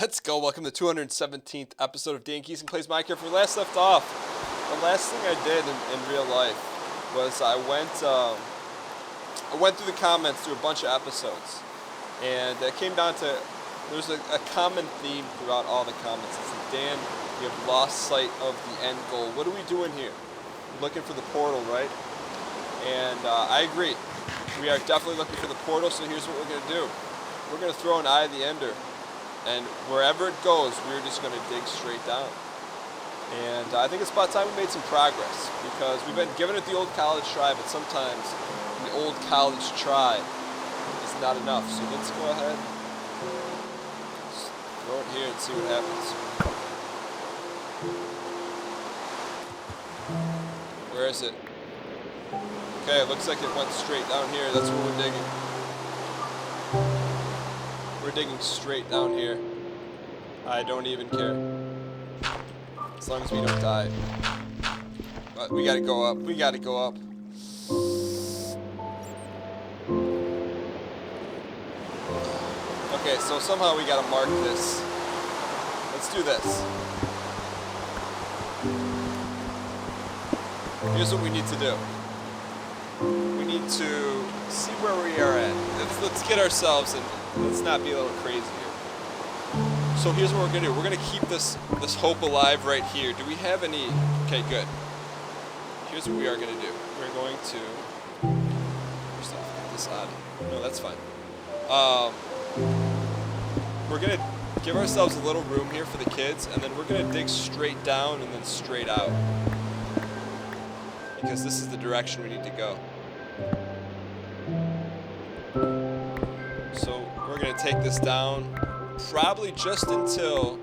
Let's go. Welcome to the 217th episode of Dangheesling Plays Minecraft. Where we last left off, the last thing I did in real life was I went through the comments through a bunch of episodes, and it came down to there's a common theme throughout all the comments. It's like, Dan, you have lost sight of the end goal. What are we doing here? We're looking for the portal, right? And I agree. We are definitely looking for the portal. So here's what we're gonna do. We're gonna throw an Eye of the Ender. And wherever it goes, we're just going to dig straight down. And I think it's about time we made some progress, because we've been giving it the old college try, but sometimes the old college try is not enough. So let's go ahead, just throw it here and see what happens. Where is it? Okay, it looks like it went straight down here. That's what we're digging. We're digging straight down here. I don't even care. As long as we don't die. But we gotta go up. We gotta go up. Okay, so somehow we gotta mark this. Let's do this. Here's what we need to do. We need to see where we are at. Let's get ourselves and let's not be a little crazy here. So here's what we're gonna do. We're gonna keep this hope alive right here. Do we have any? Okay, good. Here's what we are gonna do. We're going to. First off, get this out. No, that's fine. We're gonna give ourselves a little room here for the kids, and then we're gonna dig straight down and then straight out, because this is the direction we need to go. So we're going to take this down probably just until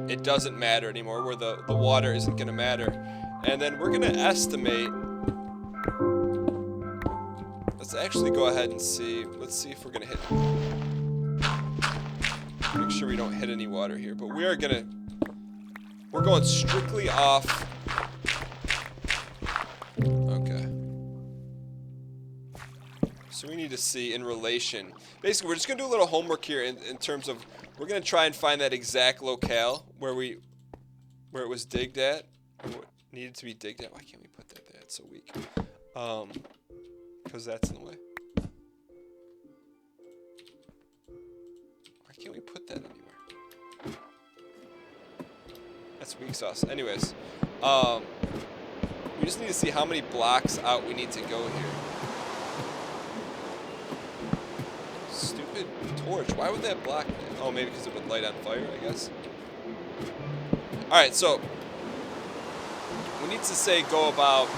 it doesn't matter anymore, where the water isn't going to matter. And then we're going to estimate. Let's actually go ahead and see. Let's see if we're going to hit. Make sure we don't hit any water here. But we are going to. We're going strictly off. Okay. So we need to see in relation. Basically, we're just going to do a little homework here in terms of, we're going to try and find that exact locale where it was digged at, or what needed to be digged at. Why can't we put that there? It's so weak. Because that's in the way. Why can't we put that anywhere? That's weak sauce. Anyways, we just need to see how many blocks out we need to go here. Stupid torch. Why would that block it? Oh, maybe because it would light on fire, I guess. Alright, so we need to say go about,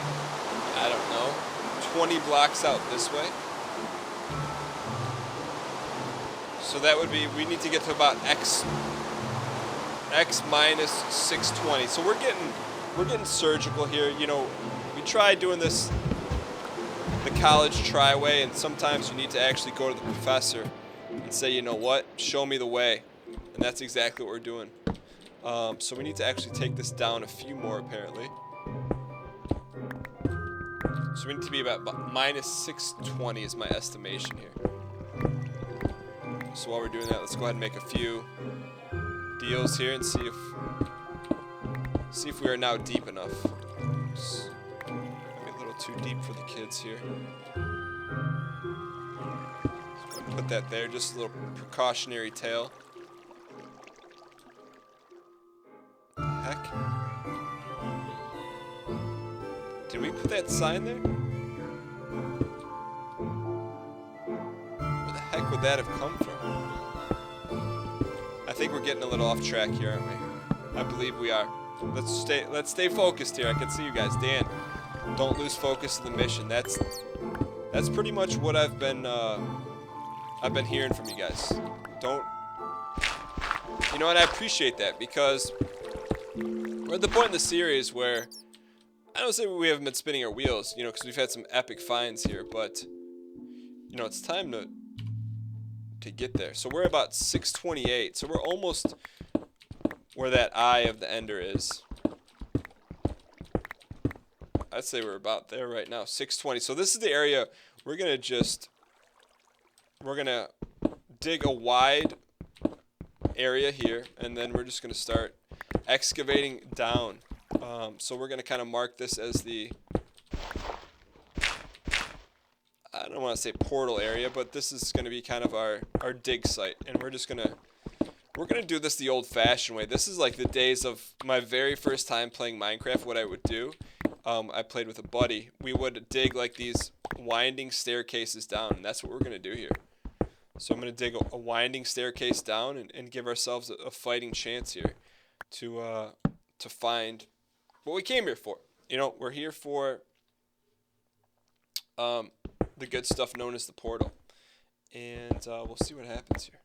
I don't know, 20 blocks out this way. So that would be, we need to get to about x minus 620. So we're getting surgical here. You know, we tried doing this the college try way, and sometimes you need to actually go to the professor and say, you know what, show me the way. And that's exactly what we're doing. So we need to actually take this down a few more, apparently. So we need to be about minus 620 is my estimation here. So while we're doing that, let's go ahead and make a few deals here and see if we are now deep enough. Just maybe a little too deep for the kids here. So put that there, just a little precautionary tale. Heck. Did we put that sign there? Where the heck would that have come from? I think we're getting a little off track here, aren't we? I believe we are. Let's stay focused here. I can see you guys. Dan, don't lose focus of the mission. That's pretty much what I've been hearing from you guys. Don't, you know, and I appreciate that, because we're at the point in the series where I don't say we haven't been spinning our wheels, you know, because we've had some epic finds here, but you know, it's time to get there. So we're about 628. So we're almost where that Eye of the Ender is. I'd say we're about there right now. 620. So this is the area we're gonna dig a wide area here, and then we're just going to start excavating down. So we're going to kind of mark this as the, I don't want to say portal area, but this is going to be kind of our dig site, and we're gonna do this the old-fashioned way. This is like the days of my very first time playing Minecraft. What I would do, I played with a buddy. We would dig like these winding staircases down, and that's what we're gonna do here. So I'm gonna dig a winding staircase down and give ourselves a fighting chance here to find what we came here for. You know, we're here for the good stuff known as the portal, and we'll see what happens here.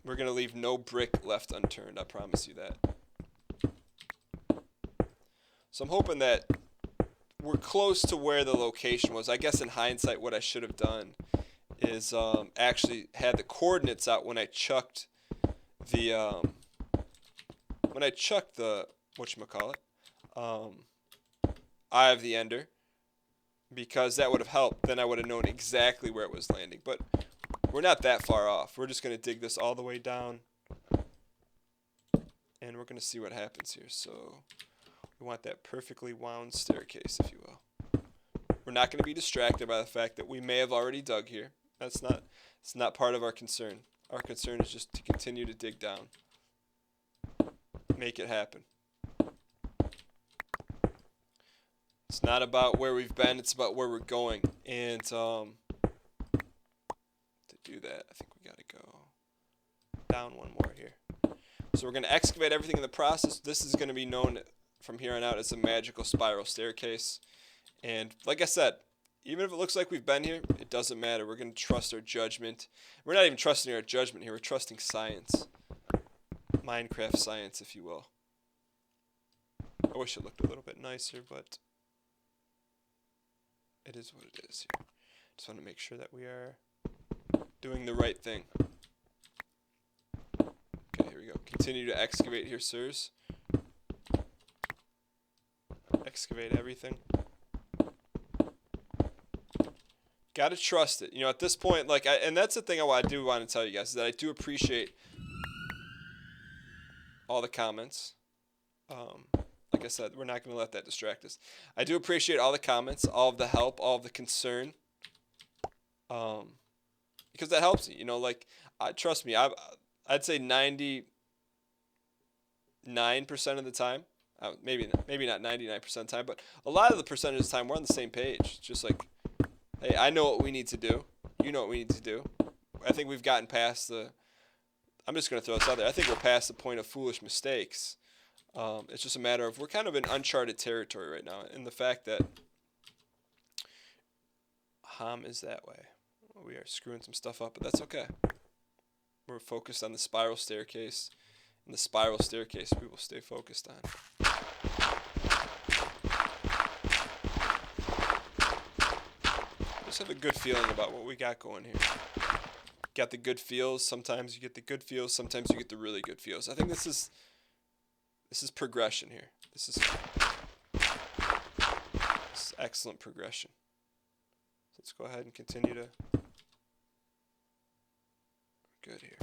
We're going to leave no brick left unturned, I promise you that. So I'm hoping that we're close to where the location was. I guess in hindsight what I should have done is actually had the coordinates out when I chucked the whatchamacallit, Eye of the Ender, because that would have helped. Then I would have known exactly where it was landing. But we're not that far off. We're just going to dig this all the way down, and we're going to see what happens here. So we want that perfectly wound staircase, if you will. We're not going to be distracted by the fact that we may have already dug here. It's not part of our concern. Our concern is just to continue to dig down. Make it happen. It's not about where we've been, it's about where we're going. And to do that, I think we got to go down one more here. So we're going to excavate everything in the process. This is going to be known from here on out as a magical spiral staircase. And like I said, even if it looks like we've been here, it doesn't matter. We're going to trust our judgment. We're not even trusting our judgment here. We're trusting science. Minecraft science, if you will. I wish it looked a little bit nicer, but it is what it is here. Just want to make sure that we are doing the right thing. Okay, here we go. Continue to excavate here, sirs. Excavate everything. Gotta trust it. You know, at this point, like, and that's the thing I do want to tell you guys, is that I do appreciate all the comments. Like I said, we're not going to let that distract us. I do appreciate all the comments, all of the help, all of the concern. Because that helps me, you know, like, trust me, I'd say 99% of the time, maybe not 99% of the time, but a lot of the percentage of the time we're on the same page. It's just like, hey, I know what we need to do. You know what we need to do. I think we've gotten past I'm just going to throw this out there. I think we're past the point of foolish mistakes. It's just a matter of, we're kind of in uncharted territory right now, and the fact that Ham is that way. We are screwing some stuff up, but that's okay. We're focused on the spiral staircase, and the spiral staircase we will stay focused on. Just have a good feeling about what we got going here. Got the good feels. Sometimes you get the good feels. Sometimes you get the really good feels. I think this is progression here. This is excellent progression. So let's go ahead and continue to. Good here.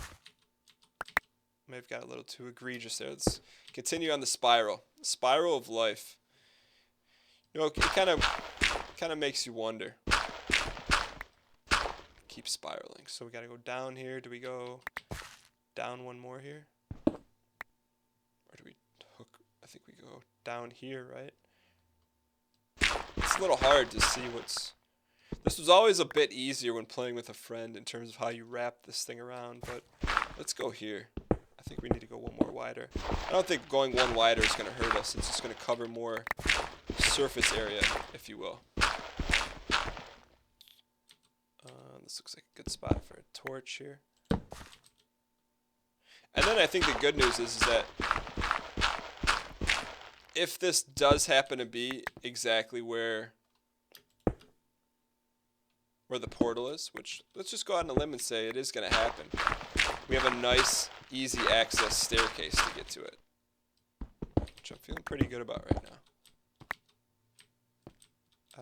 May have got a little too egregious there. Let's continue on the spiral. Spiral of life. You know, it kind of makes you wonder. Keep spiraling. So we got to go down here. Do we go down one more here? Or do we hook? I think we go down here, right? It's a little hard to see what's. This was always a bit easier when playing with a friend in terms of how you wrap this thing around, but let's go here. I think we need to go one more wider. I don't think going one wider is going to hurt us. It's just going to cover more surface area, if you will. This looks like a good spot for a torch here. And then I think the good news is that if this does happen to be exactly where the portal is, which let's just go out on a limb and say it is going to happen, we have a nice, easy access staircase to get to it, which I'm feeling pretty good about right now.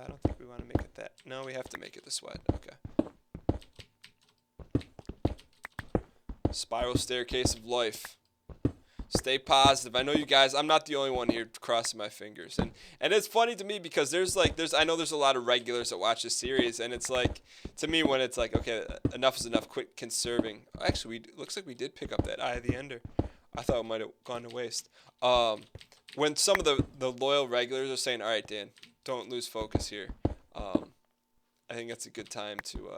I don't think we want to make it that. No, we have to make it this wide. Okay. Spiral staircase of life. Stay positive. I know you guys. I'm not the only one here crossing my fingers, and it's funny to me because there's I know there's a lot of regulars that watch this series, and it's like to me when it's like okay, enough is enough. Quit conserving. Actually, looks like we did pick up that Eye of the Ender. I thought it might have gone to waste. When some of the loyal regulars are saying, all right, Dan, don't lose focus here. I think that's a good time to.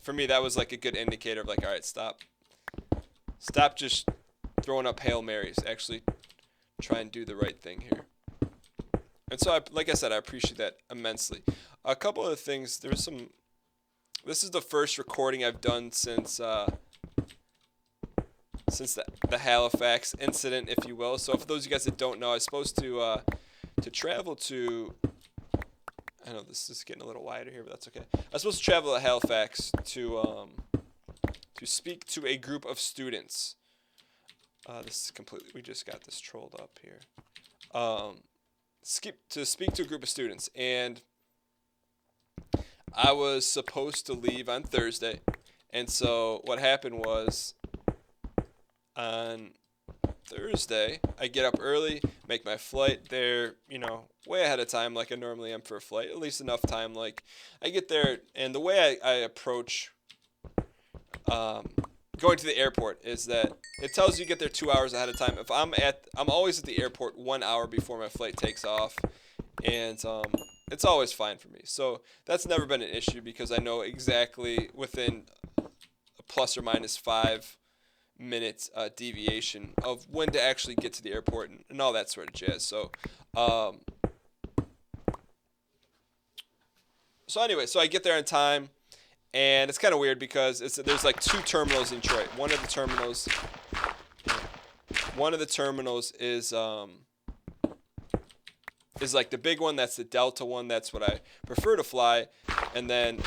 For me, that was like a good indicator of like, all right, stop. Stop just throwing up Hail Marys. Actually try and do the right thing here. And so, like I said, I appreciate that immensely. A couple of things. There was some. This is the first recording I've done since the Halifax incident, if you will. So for those of you guys that don't know, I was supposed to travel to. I know this is getting a little wider here, but that's okay. I was supposed to travel to Halifax to speak to a group of students. This is completely. We just got this trolled up here. To speak to a group of students, and I was supposed to leave on Thursday, and so what happened was on Thursday I get up early, make my flight there, way ahead of time like I normally am for a flight, at least enough time. Like I get there, and the way I approach going to the airport is that it tells you get there 2 hours ahead of time. If I'm always at the airport 1 hour before my flight takes off, and it's always fine for me. So that's never been an issue because I know exactly within a plus or minus 5 minutes deviation of when to actually get to the airport and all that sort of jazz. So anyway, so I get there on time. And it's kind of weird because there's like 2 terminals in Detroit. One of the terminals is like the big one. That's the Delta one. That's what I prefer to fly. And then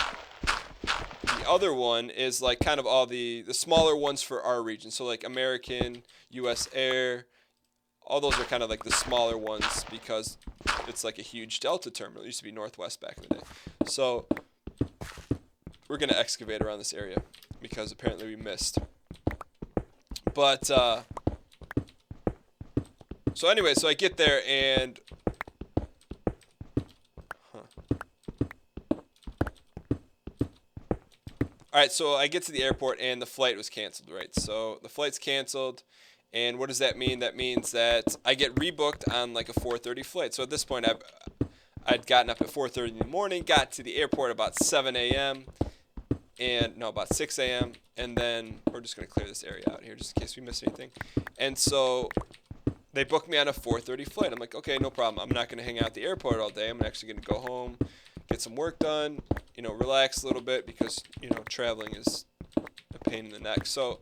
the other one is like kind of all the smaller ones for our region. So like American, U.S. Air, all those are kind of like the smaller ones because it's like a huge Delta terminal. It used to be Northwest back in the day. So we're going to excavate around this area because apparently we missed. But, so anyway, so I get there and, Alright, so I get to the airport and the flight was canceled, right? So the flight's canceled, and what does that mean? That means that I get rebooked on like a 4:30 flight. So at this point, I'd gotten up at 4:30 in the morning, got to the airport about 7 a.m., about 6 a.m., and then we're just going to clear this area out here just in case we miss anything. And so they booked me on a 4:30 flight. I'm like, okay, no problem. I'm not going to hang out at the airport all day. I'm actually going to go home, get some work done, relax a little bit because, traveling is a pain in the neck. So,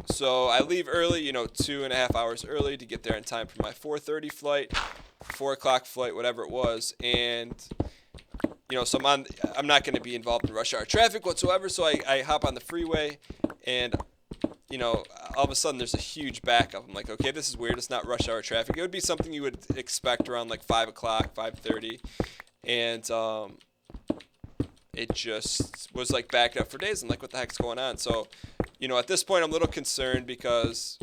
so I leave early, 2.5 hours early to get there in time for my 4:30 flight, 4 o'clock flight, whatever it was. And so I'm not going to be involved in rush hour traffic whatsoever. So I hop on the freeway, and all of a sudden there's a huge backup. I'm like, okay, this is weird. It's not rush hour traffic. It would be something you would expect around like 5 o'clock, 5:30, and it just was like backed up for days. I'm like, what the heck's going on? So, at this point I'm a little concerned because,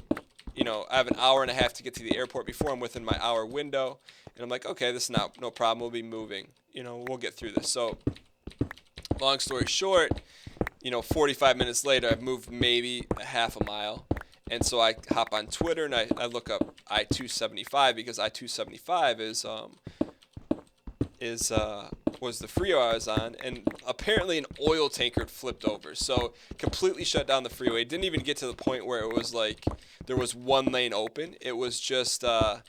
I have an hour and a half to get to the airport before I'm within my hour window. And I'm like, okay, this is no problem. We'll be moving. We'll get through this. So, long story short, 45 minutes later, I've moved maybe a half a mile. And so I hop on Twitter and I look up I-275 because I-275 was the freeway I was on, and apparently an oil tanker had flipped over. So completely shut down the freeway. It didn't even get to the point where it was like there was one lane open. It was just there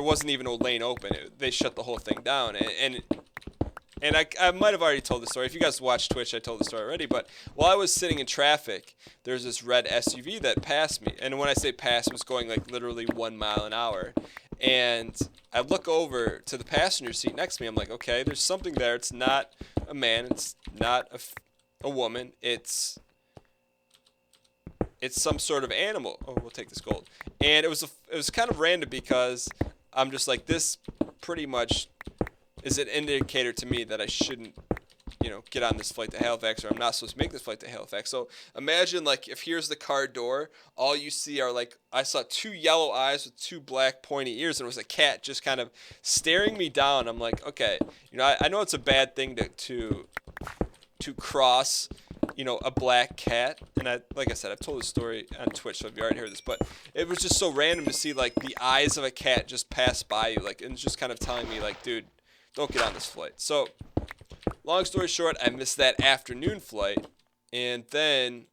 wasn't even a lane open. They shut the whole thing down. And I might have already told the story. If you guys watch Twitch, I told the story already. But while I was sitting in traffic, there's this red SUV that passed me. And when I say passed, it was going like literally 1 mile an hour. And I look over to the passenger seat next to me. I'm like, okay, there's something there. It's not a man. It's not a woman. It's some sort of animal. Oh, we'll take this gold. And it was kind of random because I'm just like, this pretty much is an indicator to me that I shouldn't, get on this flight to Halifax, or I'm not supposed to make this flight to Halifax. So imagine, like, if here's the car door, all you see are, like, I saw 2 yellow eyes with 2 black pointy ears, and it was a cat just kind of staring me down. I'm like, okay, I know it's a bad thing to cross, a black cat, and like I said, I've told this story on Twitch, so if you already heard this, but it was just so random to see, like, the eyes of a cat just pass by you, like, and it's just kind of telling me, like, dude, don't get on this flight. So long story short, I missed that afternoon flight, and then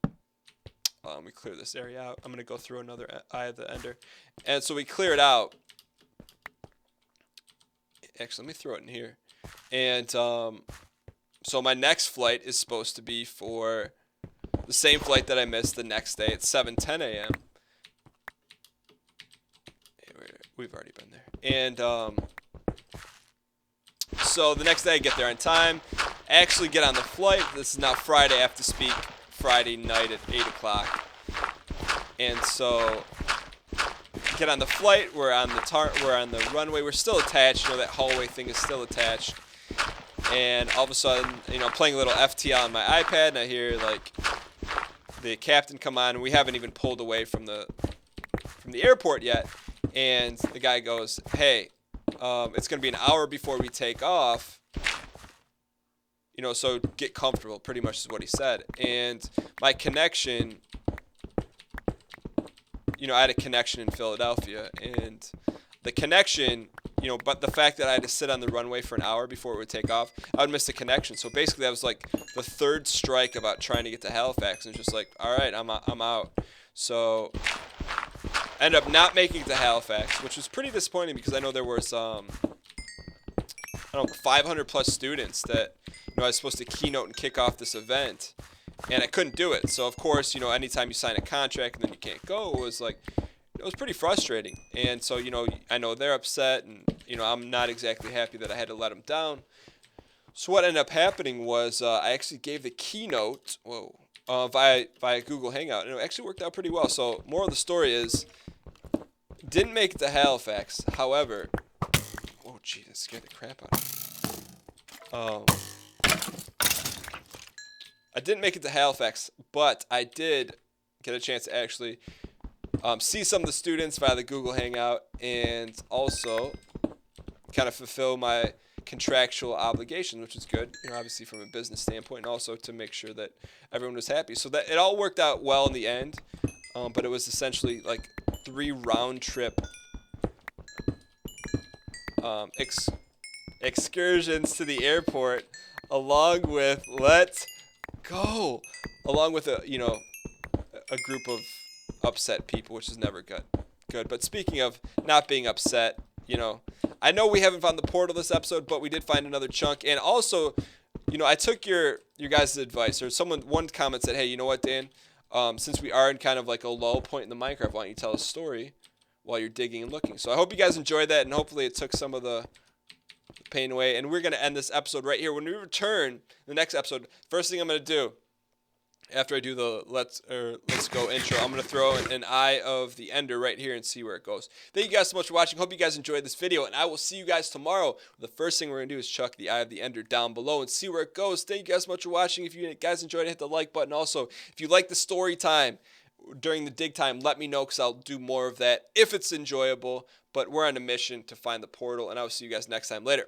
we clear this area out. I'm gonna go through another Eye of the Ender, and so we clear it out. Actually, let me throw it in here, and so my next flight is supposed to be for the same flight that I missed the next day at 7:10 a.m. We've already been there, and so the next day I get there on time, actually get on the flight. This is now Friday. I have to speak Friday night at 8 o'clock. And so get on the flight. We're on the runway. We're still attached. That hallway thing is still attached. And all of a sudden, I'm playing a little FTL on my iPad, and I hear, like, the captain come on. And we haven't even pulled away from the airport yet. And the guy goes, "Hey, it's going to be an hour before we take off, so get comfortable," pretty much is what he said. And my connection, I had a connection in Philadelphia, and the connection, but the fact that I had to sit on the runway for an hour before it would take off, I would miss the connection. So basically that was like the 3rd strike about trying to get to Halifax, and just like, all right, I'm out. So I ended up not making it to Halifax, which was pretty disappointing because I know there was 500 plus students that I was supposed to keynote and kick off this event, and I couldn't do it. So of course, anytime you sign a contract and then you can't go, it was pretty frustrating. And so I know they're upset, and I'm not exactly happy that I had to let them down. So what ended up happening was I actually gave the keynote via Google Hangout, and it actually worked out pretty well. So moral of the story is, didn't make it to Halifax. However, oh gee, that scared the crap out of me. I didn't make it to Halifax, but I did get a chance to actually see some of the students via the Google Hangout, and also kind of fulfill my contractual obligation, which is good, obviously from a business standpoint, and also to make sure that everyone was happy. So that it all worked out well in the end, but it was essentially like 3 round trip excursions to the airport, along with a group of upset people, which is never good. But speaking of not being upset, I know we haven't found the portal this episode, but we did find another chunk. And also, I took your guys' advice, or one comment said, "Hey, you know what, Dan? Since we are in kind of like a low point in the Minecraft, why don't you tell a story while you're digging and looking?" So I hope you guys enjoyed that, and hopefully it took some of the pain away. And we're going to end this episode right here. When we return, the next episode, first thing I'm going to do, after I do the let's go intro, I'm going to throw an Eye of the Ender right here and see where it goes. Thank you guys so much for watching. Hope you guys enjoyed this video, and I will see you guys tomorrow. The first thing we're going to do is chuck the Eye of the Ender down below and see where it goes. Thank you guys so much for watching. If you guys enjoyed it, hit the like button. Also, if you like the story time during the dig time, let me know, because I'll do more of that if it's enjoyable. But we're on a mission to find the portal, and I will see you guys next time. Later.